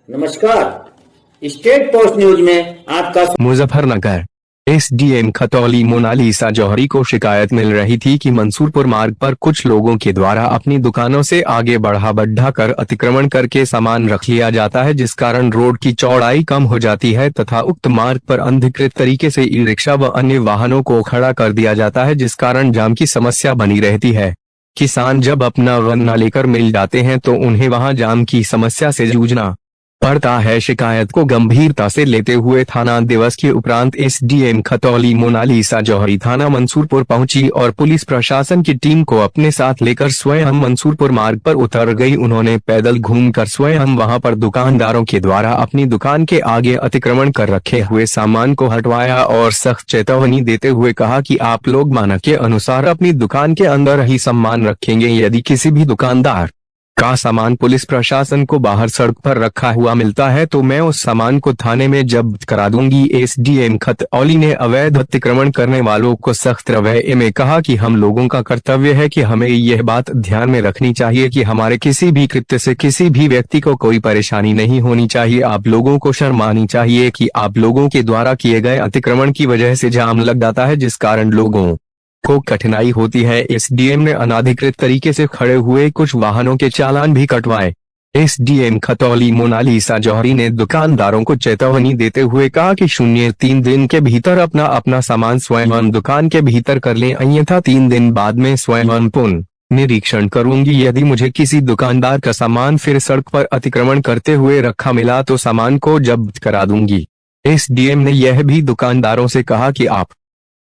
नमस्कार। State post news में आपका मुजफ्फरनगर एसडीएम खतौली मोनालिसा जौहरी को शिकायत मिल रही थी कि मंसूरपुर मार्ग पर कुछ लोगों के द्वारा अपनी दुकानों से आगे बढ़ा कर अतिक्रमण करके सामान रख लिया जाता है, जिस कारण रोड की चौड़ाई कम हो जाती है तथा उक्त मार्ग पर अनधिकृत तरीके से ई रिक्शा व अन्य वाहनों को खड़ा कर दिया जाता है, जिस कारण जाम की समस्या बनी रहती है। किसान जब अपना गन्ना लेकर मिल जाते हैं तो उन्हें वहां जाम की समस्या से जूझना पड़ता है। शिकायत को गंभीरता से लेते हुए थाना दिवस के उपरांत एसडीएम खतौली मोनालिसा जौहरी थाना मंसूरपुर पहुंची और पुलिस प्रशासन की टीम को अपने साथ लेकर स्वयं मंसूरपुर मार्ग पर उतर गई। उन्होंने पैदल घूमकर स्वयं वहां पर दुकानदारों के द्वारा अपनी दुकान के आगे अतिक्रमण कर रखे हुए सामान को हटवाया और सख्त चेतावनी देते हुए कहा कि आप लोग मानक के अनुसार अपनी दुकान के अंदर ही सामान रखेंगे। यदि किसी भी दुकानदार का सामान पुलिस प्रशासन को बाहर सड़क पर रखा हुआ मिलता है तो मैं उस सामान को थाने में जब्त करा दूंगी। एसडीएम खतौली ने अवैध अतिक्रमण करने वालों को सख्त रवैये में कहा कि हम लोगों का कर्तव्य है कि हमें यह बात ध्यान में रखनी चाहिए कि हमारे किसी भी कृत्य से किसी भी व्यक्ति को कोई परेशानी नहीं होनी चाहिए। आप लोगों को शर्म आनी चाहिए कि आप लोगों के द्वारा किए गए अतिक्रमण की वजह से जाम लग जाता है, जिस कारण लोगों को कठिनाई होती है। एसडीएम ने अनाधिकृत तरीके से खड़े हुए कुछ वाहनों के चालान भी कटवाए। एसडीएम खतौली मोनालिसा जौहरी ने दुकानदारों को चेतावनी देते हुए कहा कि 03 दिन के भीतर अपना सामान स्वयं दुकान के भीतर कर लें, अन्यथा 3 दिन बाद में स्वयं पुनः निरीक्षण करूंगी। यदि मुझे किसी दुकानदार का सामान फिर सड़क पर अतिक्रमण करते हुए रखा मिला तो सामान को जब्त करा दूंगी। एसडीएम ने यह भी दुकानदारों से कहा कि आप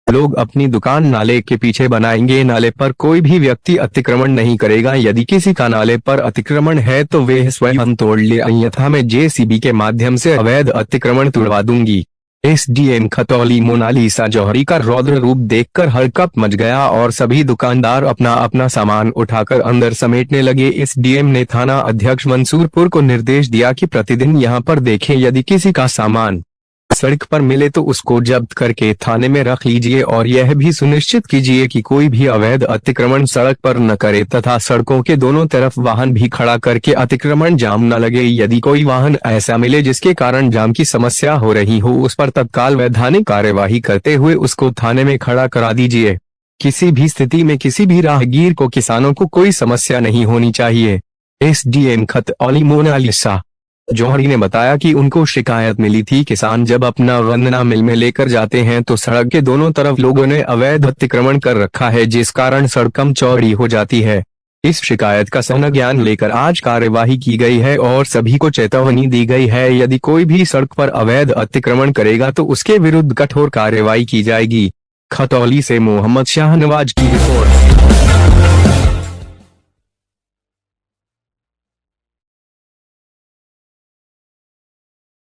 लोग अपनी दुकान नाले के पीछे बनाएंगे, नाले पर कोई भी व्यक्ति अतिक्रमण नहीं करेगा। यदि किसी का नाले पर अतिक्रमण है तो वे स्वयं तोड़ ले, अन्यथा मैं जेसीबी के माध्यम से अवैध अतिक्रमण तोड़वा दूंगी। एसडीएम खतौली मोनालिसा जौहरी का रौद्र रूप देखकर हड़कंप मच गया और सभी दुकानदार अपना सामान उठाकर अंदर समेटने लगे। एसडीएम ने थाना अध्यक्ष मंसूरपुर को निर्देश दिया कि प्रतिदिन यहां पर देखें, यदि किसी का सामान सड़क पर मिले तो उसको जब्त करके थाने में रख लीजिए और यह भी सुनिश्चित कीजिए कि कोई भी अवैध अतिक्रमण सड़क पर न करे तथा सड़कों के दोनों तरफ वाहन भी खड़ा करके अतिक्रमण जाम न लगे। यदि कोई वाहन ऐसा मिले जिसके कारण जाम की समस्या हो रही हो, उस पर तत्काल वैधानिक कार्यवाही करते हुए उसको थाने में खड़ा करा दीजिए। किसी भी स्थिति में किसी भी राहगीर को, किसानों को कोई समस्या नहीं होनी चाहिए। एसडीएम खतौली मोनालिसा जौहरी ने बताया कि उनको शिकायत मिली थी, किसान जब अपना गन्ना मिल में लेकर जाते हैं तो सड़क के दोनों तरफ लोगों ने अवैध अतिक्रमण कर रखा है, जिस कारण सड़क कम चौड़ी हो जाती है। इस शिकायत का संज्ञान लेकर आज कार्यवाही की गई है और सभी को चेतावनी दी गई है, यदि कोई भी सड़क पर अवैध अतिक्रमण करेगा तो उसके विरुद्ध कठोर कार्यवाही की जाएगी। खतौली से मोहम्मद शाहनवाज की रिपोर्ट।